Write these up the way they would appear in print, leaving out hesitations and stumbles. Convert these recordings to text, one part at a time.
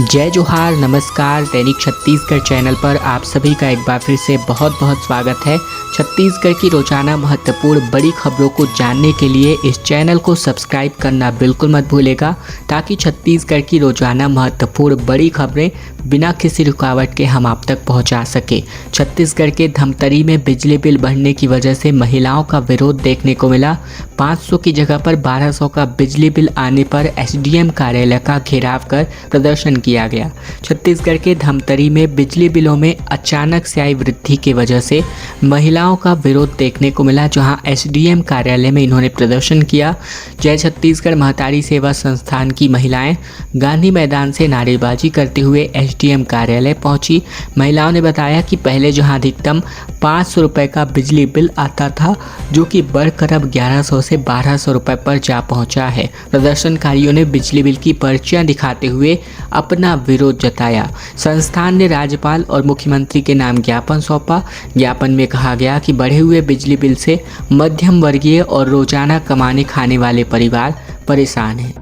जय जोहार, नमस्कार। दैनिक छत्तीसगढ़ चैनल पर आप सभी का एक बार फिर से बहुत बहुत स्वागत है। छत्तीसगढ़ की रोजाना महत्वपूर्ण बड़ी खबरों को जानने के लिए इस चैनल को सब्सक्राइब करना बिल्कुल मत भूलेगा, ताकि छत्तीसगढ़ की रोजाना महत्वपूर्ण बड़ी खबरें बिना किसी रुकावट के हम आप तक पहुंचा सके। छत्तीसगढ़ के धमतरी में बिजली बिल बढ़ने की वजह से महिलाओं का विरोध देखने को मिला। 500 की जगह पर 1200 का बिजली बिल आने पर एसडीएम कार्यालय का घेराव कर प्रदर्शन किया गया। छत्तीसगढ़ के धमतरी में बिजली बिलों में अचानक से आई वृद्धि की वजह से महिलाओं का विरोध देखने को मिला, जहां एसडीएम कार्यालय में इन्होंने प्रदर्शन किया। जय छत्तीसगढ़ महतारी सेवा संस्थान की महिलाएं गांधी मैदान से नारेबाजी करते हुए एसडीएम कार्यालय पहुंची। महिलाओं ने बताया कि पहले जहां अधिकतम 500 रुपये का बिजली बिल आता था, जो कि बढ़कर अब 1100 से 1200 रुपये पर जा पहुंचा है। प्रदर्शनकारियों ने बिजली बिल की पर्चियां दिखाते हुए अपना विरोध जताया। संस्थान ने राज्यपाल और मुख्यमंत्री के नाम ज्ञापन सौंपा। ज्ञापन में कहा गया कि बढ़े हुए बिजली बिल से मध्यम वर्गीय और रोजाना कमाने खाने वाले परिवार परेशान हैं।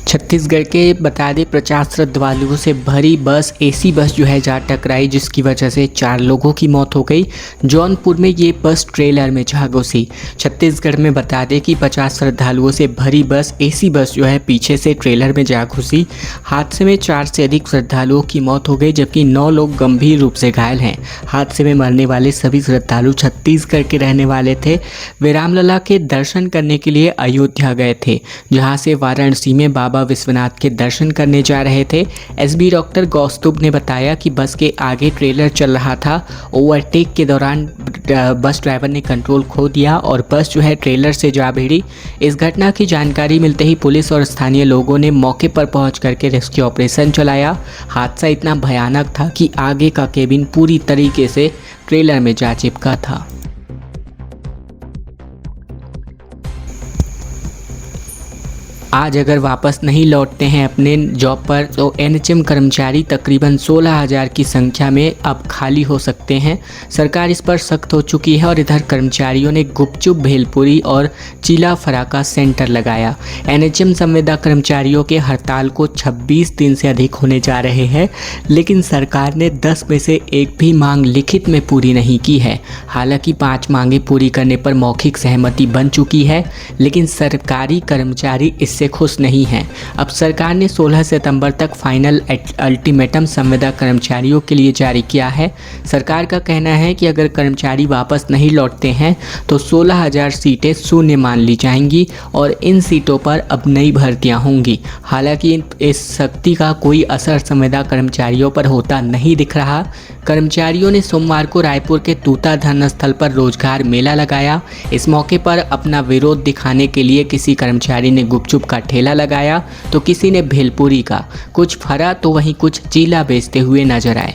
छत्तीसगढ़ के बता दें 50 श्रद्धालुओं से भरी बस एसी बस जो है जा टकराई, जिसकी वजह से 4 लोगों की मौत हो गई। जौनपुर में ये बस ट्रेलर में जा घुसी। छत्तीसगढ़ में बता दें कि 50 श्रद्धालुओं से भरी बस एसी बस जो है पीछे से ट्रेलर में जा घुसी। हादसे में 4 से अधिक श्रद्धालुओं की मौत हो गई, जबकि 9 लोग गंभीर रूप से घायल हैं। हादसे में मरने वाले सभी श्रद्धालु छत्तीसगढ़ के रहने वाले थे। वे रामलला के दर्शन करने के लिए अयोध्या गए थे, जहाँ से वाराणसी में बाबा विश्वनाथ के दर्शन करने जा रहे थे। एसबी डॉक्टर गौस्तुभ ने बताया कि बस के आगे ट्रेलर चल रहा था। ओवरटेक के दौरान बस ड्राइवर ने कंट्रोल खो दिया और बस जो है ट्रेलर से जा भिड़ी। इस घटना की जानकारी मिलते ही पुलिस और स्थानीय लोगों ने मौके पर पहुंच करके रेस्क्यू ऑपरेशन चलाया। हादसा इतना भयानक था कि आगे का केबिन पूरी तरीके से ट्रेलर में जा चिपका था। आज अगर वापस नहीं लौटते हैं अपने जॉब पर, तो एनएचएम कर्मचारी तकरीबन 16,000 की संख्या में अब खाली हो सकते हैं। सरकार इस पर सख्त हो चुकी है और इधर कर्मचारियों ने गुपचुप, भेलपुरी और चीला फराका सेंटर लगाया। एनएचएम संविदा कर्मचारियों के हड़ताल को 26 दिन से अधिक होने जा रहे हैं, लेकिन सरकार ने 10 में से एक भी मांग लिखित में पूरी नहीं की है। हालांकि 5 मांगे पूरी करने पर मौखिक सहमति बन चुकी है, लेकिन सरकारी कर्मचारी इससे खुश नहीं हैं। अब सरकार ने 16 सितंबर तक फाइनल अल्टीमेटम संविदा कर्मचारियों के लिए जारी किया है। सरकार का कहना है कि अगर कर्मचारी वापस नहीं लौटते हैं तो 16,000 सीटें शून्य मान ली जाएंगी और इन सीटों पर अब नई भर्तियां होंगी। हालांकि इस सख्ती का कोई असर संविदा कर्मचारियों पर होता नहीं दिख रहा। कर्मचारियों ने सोमवार को रायपुर के तूता धर्म स्थल पर रोजगार मेला लगाया। इस मौके पर अपना विरोध दिखाने के लिए किसी कर्मचारी ने गुपचुप का ठेला लगाया तो किसी ने भेलपुरी का। कुछ फरा तो वहीं कुछ चीला बेचते हुए नजर आए।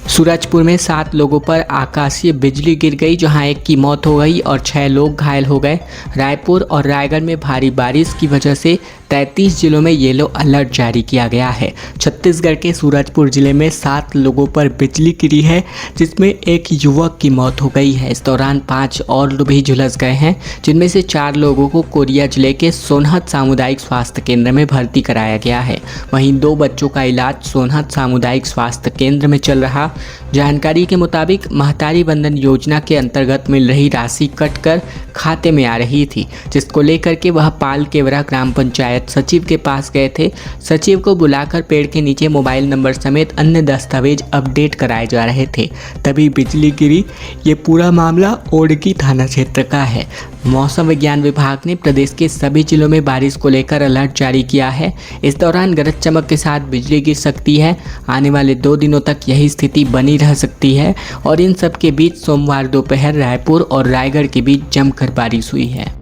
सूरजपुर में 7 लोगों पर आकाशीय बिजली गिर गई, जहां एक की मौत हो गई और 6 लोग घायल हो गए। रायपुर और रायगढ़ में भारी बारिश की वजह से 33 जिलों में येलो अलर्ट जारी किया गया है। छत्तीसगढ़ के सूरजपुर जिले में 7 लोगों पर बिजली गिरी है, जिसमें एक युवक की मौत हो गई है। इस दौरान 5 और भी झुलस गए हैं, जिनमें से 4 लोगों को कोरिया जिले के सोनहत सामुदायिक स्वास्थ्य केंद्र में भर्ती कराया गया है। वहीं 2 बच्चों का इलाज सोनहत सामुदायिक स्वास्थ्य केंद्र में चल रहा। जानकारी के मुताबिक महतारी बंधन योजना के अंतर्गत मिल रही राशि कटकर खाते में आ रही थी, जिसको लेकर के वह पाल केवरा ग्राम पंचायत सचिव के पास गए थे। सचिव को बुलाकर पेड़ के नीचे मोबाइल नंबर समेत अन्य दस्तावेज अपडेट कराए जा रहे थे, तभी बिजली गिरी। ये पूरा मामला ओडगी थाना क्षेत्र का है। मौसम विज्ञान विभाग ने प्रदेश के सभी जिलों में बारिश को लेकर अलर्ट जारी किया है। इस दौरान गरज चमक के साथ बिजली गिर सकती है। आने वाले 2 दिनों तक यही स्थिति बनी रह सकती है और इन सब के बीच सोमवार दोपहर रायपुर और रायगढ़ के बीच जमकर बारिश हुई है।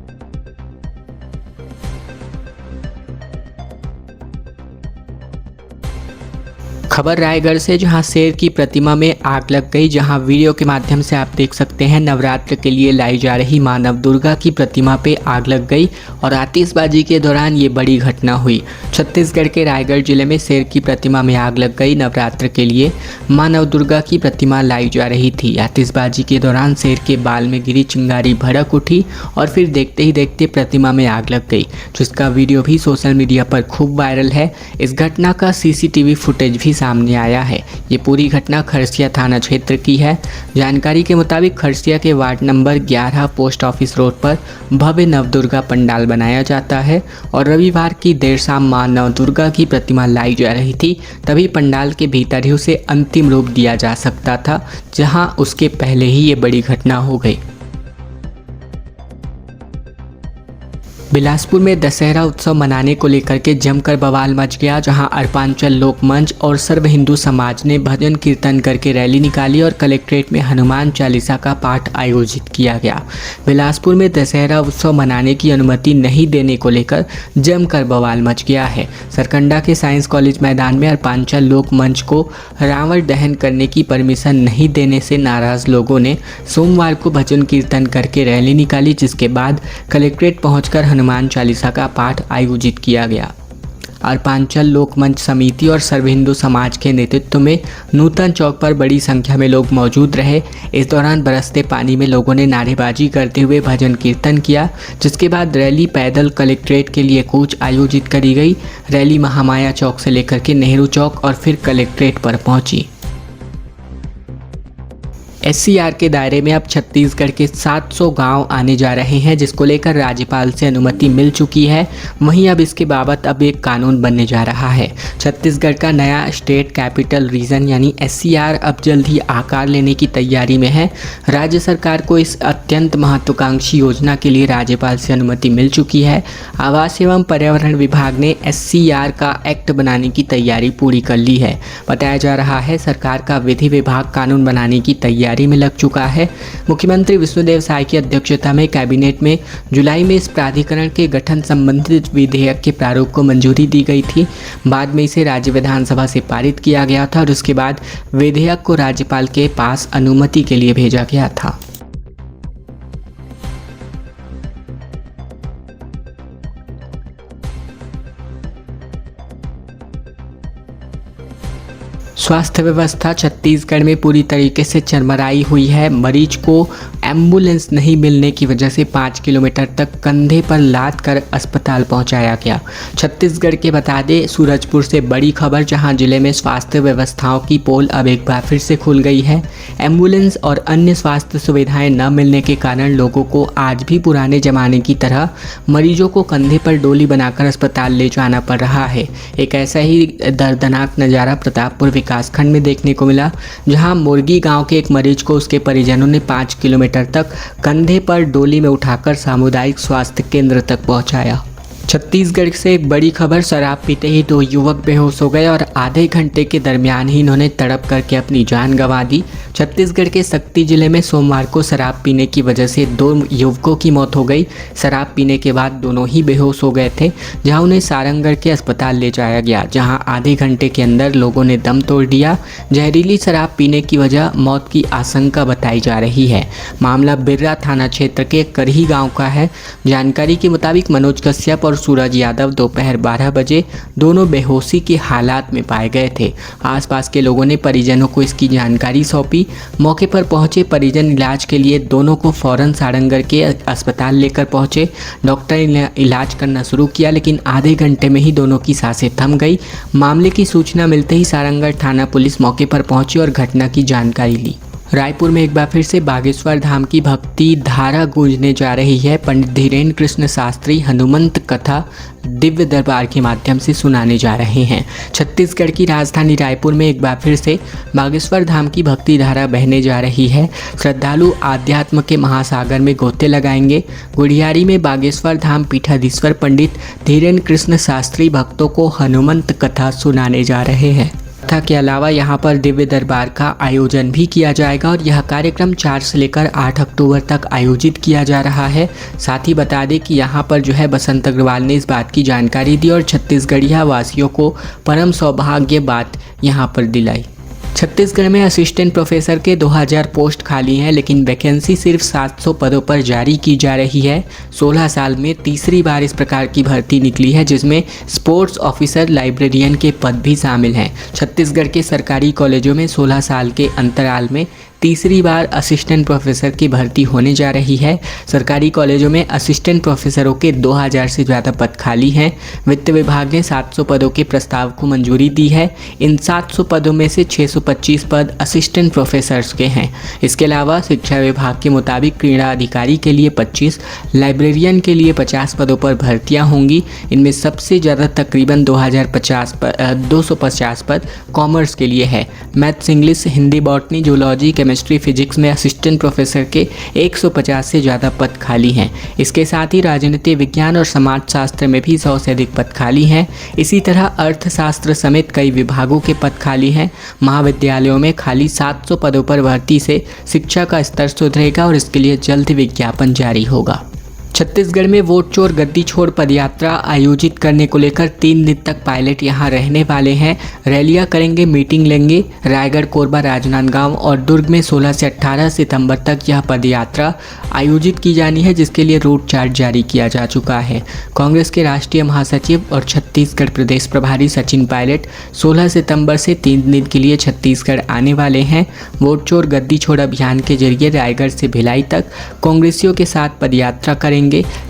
खबर रायगढ़ से, जहां शेर की प्रतिमा में आग लग गई। जहां वीडियो के माध्यम से आप देख सकते हैं नवरात्र के लिए लाई जा रही मां नव दुर्गा की प्रतिमा पे आग लग गई और आतिशबाजी के दौरान ये बड़ी घटना हुई। छत्तीसगढ़ के रायगढ़ जिले में शेर की प्रतिमा में आग लग गई। नवरात्र के लिए मां नव दुर्गा की प्रतिमा लाई जा रही थी। आतिशबाजी के दौरान शेर के बाल में गिरी चिंगारी भड़क उठी और फिर देखते ही देखते प्रतिमा में आग लग गई, जिसका वीडियो भी सोशल मीडिया पर खूब वायरल है। इस घटना का सीसीटीवी फुटेज भी सामने आया है। ये पूरी घटना खरसिया थाना क्षेत्र की है। जानकारी के मुताबिक खरसिया के ward number 11 post office road पर भव्य नवदुर्गा पंडाल बनाया जाता है और रविवार की देर शाम मां नवदुर्गा की प्रतिमा लाई जा रही थी। तभी पंडाल के भीतर ही उसे अंतिम रूप दिया जा सकता था, जहां उसके पहले ही ये बड़ी घटना हो गई। बिलासपुर में दशहरा उत्सव मनाने को लेकर के जमकर बवाल मच गया, जहां अर्पांचल लोक मंच और सर्व हिंदू समाज ने भजन कीर्तन करके रैली निकाली और कलेक्ट्रेट में हनुमान चालीसा का पाठ आयोजित किया गया। बिलासपुर में दशहरा उत्सव मनाने की अनुमति नहीं देने को लेकर जमकर बवाल मच गया है। सरकंडा के साइंस कॉलेज मैदान में अर्पांचल लोक मंच को रावण दहन करने की परमिशन नहीं देने से नाराज लोगों ने सोमवार को भजन कीर्तन करके रैली निकाली, जिसके बाद कलेक्ट्रेट पहुंचकर हनुमान चालीसा का पाठ आयोजित किया गया। अर्पांचल लोक मंच समिति और सर्व हिंदू समाज के नेतृत्व में नूतन चौक पर बड़ी संख्या में लोग मौजूद रहे। इस दौरान बरसते पानी में लोगों ने नारेबाजी करते हुए भजन कीर्तन किया, जिसके बाद रैली पैदल कलेक्ट्रेट के लिए कूच आयोजित करी गई। रैली महामाया चौक से लेकर के नेहरू चौक और फिर कलेक्ट्रेट पर पहुंची। SCR के दायरे में अब छत्तीसगढ़ के 700 गांव आने जा रहे हैं, जिसको लेकर राज्यपाल से अनुमति मिल चुकी है। वहीं अब इसके बाबत अब एक कानून बनने जा रहा है। छत्तीसगढ़ का नया स्टेट कैपिटल रीजन यानी SCR अब जल्द ही आकार लेने की तैयारी में है। राज्य सरकार को इस अत्यंत महत्वाकांक्षी योजना के लिए राज्यपाल से अनुमति मिल चुकी है। आवास एवं पर्यावरण विभाग ने SCR का एक्ट बनाने की तैयारी पूरी कर ली है। बताया जा रहा है सरकार का विधि विभाग कानून बनाने की तैयारी में लग चुका है। मुख्यमंत्री विष्णुदेव साय की अध्यक्षता में कैबिनेट में जुलाई में इस प्राधिकरण के गठन संबंधित विधेयक के प्रारूप को मंजूरी दी गई थी। बाद में इसे राज्य विधानसभा से पारित किया गया था और उसके बाद विधेयक को राज्यपाल के पास अनुमति के लिए भेजा गया था। स्वास्थ्य व्यवस्था छत्तीसगढ़ में पूरी तरीके से चरमराई हुई है। मरीज को एम्बुलेंस नहीं मिलने की वजह से 5 किलोमीटर तक कंधे पर लाद कर अस्पताल पहुंचाया गया। छत्तीसगढ़ के बता दें सूरजपुर से बड़ी खबर, जहां जिले में स्वास्थ्य व्यवस्थाओं की पोल अब एक बार फिर से खुल गई है। एम्बुलेंस और अन्य स्वास्थ्य सुविधाएं न मिलने के कारण लोगों को आज भी पुराने जमाने की तरह मरीजों को कंधे पर डोली बनाकर अस्पताल ले जाना पड़ रहा है। एक ऐसा ही दर्दनाक नज़ारा प्रतापपुर विकासखंड में देखने को मिला, जहां मुर्गी गांव के एक मरीज को उसके परिजनों ने 5 किलोमीटर तक कंधे पर डोली में उठाकर सामुदायिक स्वास्थ्य केंद्र तक पहुंचाया। छत्तीसगढ़ से एक बड़ी खबर, शराब पीते ही 2 युवक बेहोश हो गए और आधे घंटे के दरमियान ही इन्होंने तड़प करके अपनी जान गंवा दी। छत्तीसगढ़ के सक्ती जिले में सोमवार को शराब पीने की वजह से 2 युवकों की मौत हो गई। शराब पीने के बाद दोनों ही बेहोश हो गए थे, जहां उन्हें सारंगढ़ के अस्पताल ले जाया गया, जहां आधे घंटे के अंदर लोगों ने दम तोड़ दिया। जहरीली शराब पीने की वजह मौत की आशंका बताई जा रही है। मामला बिर्रा थाना क्षेत्र के करही गाँव का है। जानकारी के मुताबिक मनोज कश्यप और सूरज यादव दोपहर 12 बजे दोनों बेहोशी के हालात में पाए गए थे। आसपास के लोगों ने परिजनों को इसकी जानकारी सौंपी। मौके पर पहुंचे परिजन इलाज के लिए दोनों को फौरन सारंगढ़ के अस्पताल लेकर पहुंचे। डॉक्टर ने इलाज करना शुरू किया, लेकिन आधे घंटे में ही दोनों की सांसें थम गई। मामले की सूचना मिलते ही सारंगढ़ थाना पुलिस मौके पर पहुंची और घटना की जानकारी ली। रायपुर में एक बार फिर से बागेश्वर धाम की भक्ति धारा गूंजने जा रही है। पंडित धीरेन्द्र कृष्ण शास्त्री हनुमंत कथा दिव्य दरबार के माध्यम से सुनाने जा रहे हैं। छत्तीसगढ़ की राजधानी रायपुर में एक बार फिर से बागेश्वर धाम की भक्ति धारा बहने जा रही है। श्रद्धालु आध्यात्म के महासागर में गोते लगाएंगे। गुढ़ियारी में बागेश्वर धाम पीठाधीश्वर पंडित धीरेन्द्र कृष्ण शास्त्री भक्तों को हनुमंत कथा सुनाने जा रहे हैं। के अलावा यहाँ पर दिव्य दरबार का आयोजन भी किया जाएगा और यह कार्यक्रम 4 से लेकर 8 अक्टूबर तक आयोजित किया जा रहा है। साथ ही बता दें कि यहाँ पर जो है बसंत अग्रवाल ने इस बात की जानकारी दी और छत्तीसगढ़िया वासियों को परम सौभाग्य बात यहाँ पर दिलाई। छत्तीसगढ़ में असिस्टेंट प्रोफेसर के 2000 पोस्ट खाली हैं, लेकिन वैकेंसी सिर्फ 700 पदों पर जारी की जा रही है। 16 साल में तीसरी बार इस प्रकार की भर्ती निकली है, जिसमें स्पोर्ट्स ऑफिसर, लाइब्रेरियन के पद भी शामिल हैं। छत्तीसगढ़ के सरकारी कॉलेजों में 16 साल के अंतराल में तीसरी बार असिस्टेंट प्रोफेसर की भर्ती होने जा रही है। सरकारी कॉलेजों में असिस्टेंट प्रोफेसरों के 2000 से ज़्यादा पद खाली हैं। वित्त विभाग ने 700 पदों के प्रस्ताव को मंजूरी दी है। इन 700 पदों में से 625 पद असिस्टेंट प्रोफेसर्स के हैं। इसके अलावा शिक्षा विभाग के मुताबिक क्रीड़ा अधिकारी के लिए 25, लाइब्रेरियन के लिए 50 पदों पर भर्तियाँ होंगी। इनमें सबसे ज़्यादा तकरीबन 250 पद कॉमर्स के लिए है। Maths, English, Hindi, botany, zoology, chemistry, physics में असिस्टेंट प्रोफेसर के 150 से ज़्यादा पद खाली हैं। इसके साथ ही राजनीति विज्ञान और समाजशास्त्र में भी 100 से अधिक पद खाली हैं। इसी तरह अर्थशास्त्र समेत कई विभागों के पद खाली हैं। महाविद्यालयों में खाली 700 पदों पर भर्ती से शिक्षा का स्तर सुधरेगा और इसके लिए जल्द विज्ञापन जारी होगा। छत्तीसगढ़ में वोट चोर गद्दी छोड़ पदयात्रा आयोजित करने को लेकर 3 दिन तक पायलट यहां रहने वाले हैं। रैलियां करेंगे, मीटिंग लेंगे। रायगढ़, कोरबा, राजनांदगांव और दुर्ग में 16 से 18 सितंबर तक यह पदयात्रा आयोजित की जानी है, जिसके लिए रूट चार्ट जारी किया जा चुका है। कांग्रेस के राष्ट्रीय महासचिव और छत्तीसगढ़ प्रदेश प्रभारी सचिन पायलट 16 सितंबर से 3 दिन के लिए छत्तीसगढ़ आने वाले हैं। वोट चोर गद्दी छोड़ अभियान के जरिए रायगढ़ से भिलाई तक कांग्रेसियों के साथ पदयात्रा करेंगे।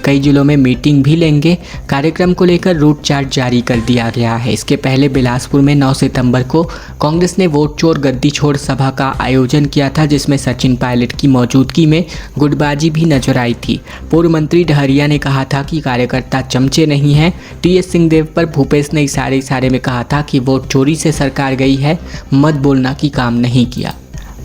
कई जिलों में मीटिंग भी लेंगे। कार्यक्रम को लेकर रूट चार्ट जारी कर दिया गया है। इसके पहले बिलासपुर में 9 सितंबर को कांग्रेस ने वोट चोर गद्दी छोड़ सभा का आयोजन किया था, जिसमें सचिन पायलट की मौजूदगी में गुटबाजी भी नजर आई थी। पूर्व मंत्री डहरिया ने कहा था कि कार्यकर्ता चमचे नहीं हैं। टीएस सिंहदेव पर भूपेश ने इशारे में कहा था कि वोट चोरी से सरकार गई है, मत बोलना की काम नहीं किया।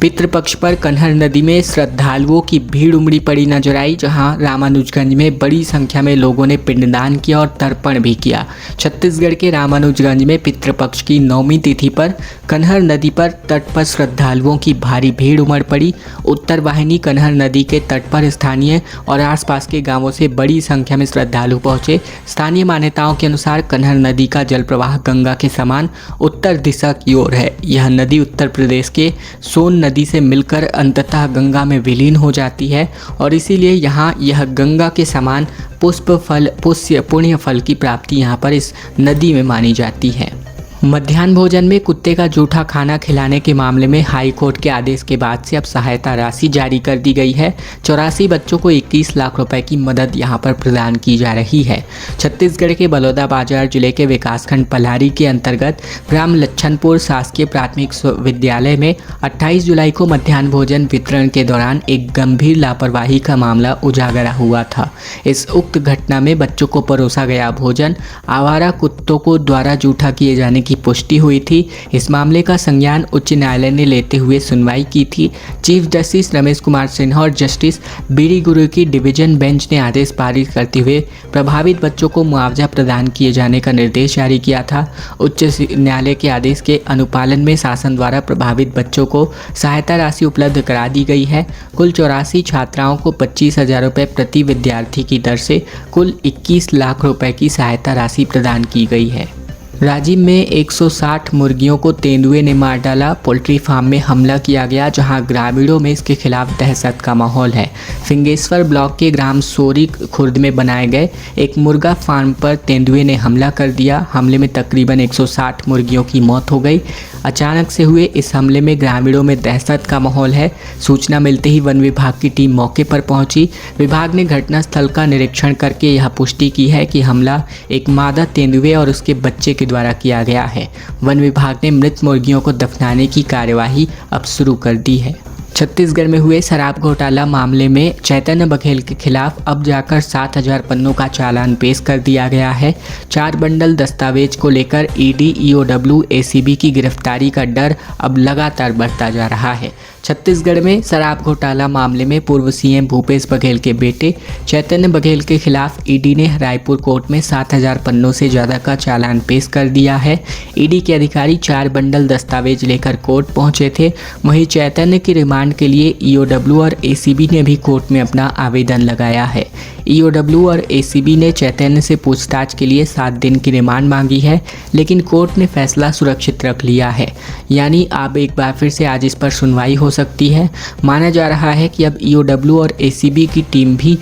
पितृपक्ष पर कन्हर नदी में श्रद्धालुओं की भीड़ उमड़ी पड़ी नजर आई, जहां रामानुजगंज में बड़ी संख्या में लोगों ने पिंडदान किया और तर्पण भी किया। छत्तीसगढ़ के रामानुजगंज में पितृपक्ष की 9वीं तिथि पर कन्हर नदी पर तट पर श्रद्धालुओं की भारी भीड़ उमड़ पड़ी। उत्तर वाहिनी कन्हर नदी के तट पर स्थानीय और आसपास के गांवों से बड़ी संख्या में श्रद्धालु पहुंचे। स्थानीय मान्यताओं के अनुसार कन्हर नदी का जल प्रवाह गंगा के समान उत्तर दिशा की ओर है। यह नदी उत्तर प्रदेश के सोन नदी से मिलकर अंततः गंगा में विलीन हो जाती है और इसीलिए यहाँ यह गंगा के समान पुण्य फल की प्राप्ति यहाँ पर इस नदी में मानी जाती है। मध्याह्न भोजन में कुत्ते का जूठा खाना खिलाने के मामले में हाई कोर्ट के आदेश के बाद से अब सहायता राशि जारी कर दी गई है। 84 बच्चों को 21 लाख रुपए की मदद यहां पर प्रदान की जा रही है। छत्तीसगढ़ के बलौदाबाजार जिले के विकासखंड पल्हारी के अंतर्गत ग्राम लच्छनपुर शासकीय प्राथमिक विद्यालय में 28 जुलाई को मध्याह्न भोजन वितरण के दौरान एक गंभीर लापरवाही का मामला उजागर हुआ था। इस उक्त घटना में बच्चों को परोसा गया भोजन आवारा कुत्तों को द्वारा जूठा किए जाने की पुष्टि हुई थी। इस मामले का संज्ञान उच्च न्यायालय ने लेते हुए सुनवाई की थी। चीफ जस्टिस रमेश कुमार सिन्हा और जस्टिस बीडी गुरु की डिवीजन बेंच ने आदेश पारित करते हुए प्रभावित बच्चों को मुआवजा प्रदान किए जाने का निर्देश जारी किया था। उच्च न्यायालय के आदेश के अनुपालन में शासन द्वारा प्रभावित बच्चों को सहायता राशि उपलब्ध करा दी गई है। कुल 84 छात्राओं को 25,000 रुपये प्रति विद्यार्थी की दर से कुल 21 लाख रुपए की सहायता राशि प्रदान की गई है। राजिम में 160 मुर्गियों को तेंदुए ने मार डाला। पोल्ट्री फार्म में हमला किया गया, जहां ग्रामीणों में इसके खिलाफ दहशत का माहौल है। फिंगेश्वर ब्लॉक के ग्राम सोरी खुर्द में बनाए गए एक मुर्गा फार्म पर तेंदुए ने हमला कर दिया। हमले में तकरीबन 160 मुर्गियों की मौत हो गई। अचानक से हुए इस हमले में ग्रामीणों में दहशत का माहौल है। सूचना मिलते ही वन विभाग की टीम मौके पर पहुंची। विभाग ने घटनास्थल का निरीक्षण करके यह पुष्टि की है कि हमला एक मादा तेंदुए और उसके बच्चे के द्वारा किया गया है। वन विभाग ने मृत मुर्गियों को दफनाने की कार्यवाही अब शुरू कर दी है। छत्तीसगढ़ में हुए शराब घोटाला मामले में चैतन्य बघेल के खिलाफ अब जाकर 7,000 पन्नों का चालान पेश कर दिया गया है। 4 बंडल दस्तावेज को लेकर ईडी, ईओडब्ल्यू, एसीबी की गिरफ्तारी का डर अब लगातार बढ़ता जा रहा है। छत्तीसगढ़ में शराब घोटाला मामले में पूर्व सीएम भूपेश बघेल के बेटे चैतन्य बघेल के खिलाफ ईडी ने रायपुर कोर्ट में 7,000 पन्नों से ज़्यादा का चालान पेश कर दिया है। ईडी के अधिकारी 4 बंडल दस्तावेज लेकर कोर्ट पहुंचे थे। वहीं चैतन्य की रिमांड के लिए ईओडब्ल्यू और एसीबी ने भी कोर्ट में अपना आवेदन लगाया है। ईओडब्ल्यू और एसीबी ने चैतन्य से पूछताछ के लिए 7 दिन की रिमांड मांगी है, लेकिन कोर्ट ने फैसला सुरक्षित रख लिया है। यानी अब एक बार फिर से आज इस पर सुनवाई हो सकती है। माना जा रहा है कि अब ईओडब्ल्यू और एसीबी की टीम भी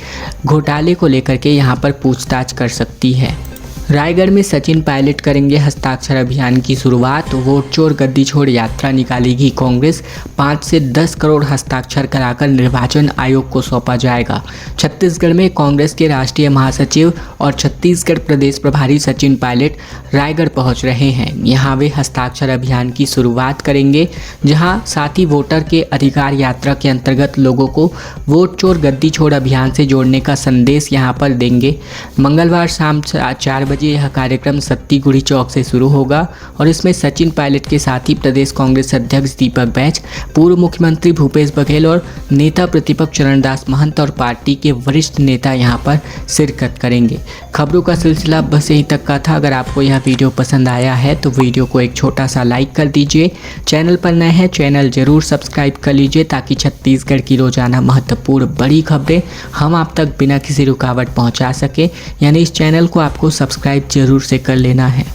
घोटाले को लेकर के यहां पर पूछताछ कर सकती है। रायगढ़ में सचिन पायलट करेंगे हस्ताक्षर अभियान की शुरुआत। वोट चोर गद्दी छोड़ यात्रा निकालेगी कांग्रेस। 5 से 10 करोड़ हस्ताक्षर कराकर निर्वाचन आयोग को सौंपा जाएगा। छत्तीसगढ़ में कांग्रेस के राष्ट्रीय महासचिव और छत्तीसगढ़ प्रदेश प्रभारी सचिन पायलट रायगढ़ पहुंच रहे हैं। यहां वे हस्ताक्षर अभियान की शुरुआत करेंगे, जहां साथ ही वोटर के अधिकार यात्रा के अंतर्गत लोगों को वोट चोर गद्दी छोड़ अभियान से जोड़ने का संदेश यहां पर देंगे। मंगलवार शाम 4 बजे यह कार्यक्रम सत्ती गुड़ी चौक से शुरू होगा और इसमें सचिन पायलट के साथ ही प्रदेश कांग्रेस अध्यक्ष दीपक बैज, पूर्व मुख्यमंत्री भूपेश बघेल और नेता प्रतिपक्ष चरणदास महंत और पार्टी के वरिष्ठ नेता यहां पर शिरकत करेंगे। खबरों का सिलसिला बस यहीं तक का था। अगर आपको यह वीडियो पसंद आया है तो वीडियो को एक छोटा सा लाइक कर दीजिए। चैनल पर नए हैं, चैनल जरूर सब्सक्राइब कर लीजिए ताकि छत्तीसगढ़ की रोजाना महत्वपूर्ण बड़ी खबरें हम आप तक बिना किसी रुकावट पहुंचा सके। यानी इस चैनल को आपको सब्सक्राइब जरूर से कर लेना है।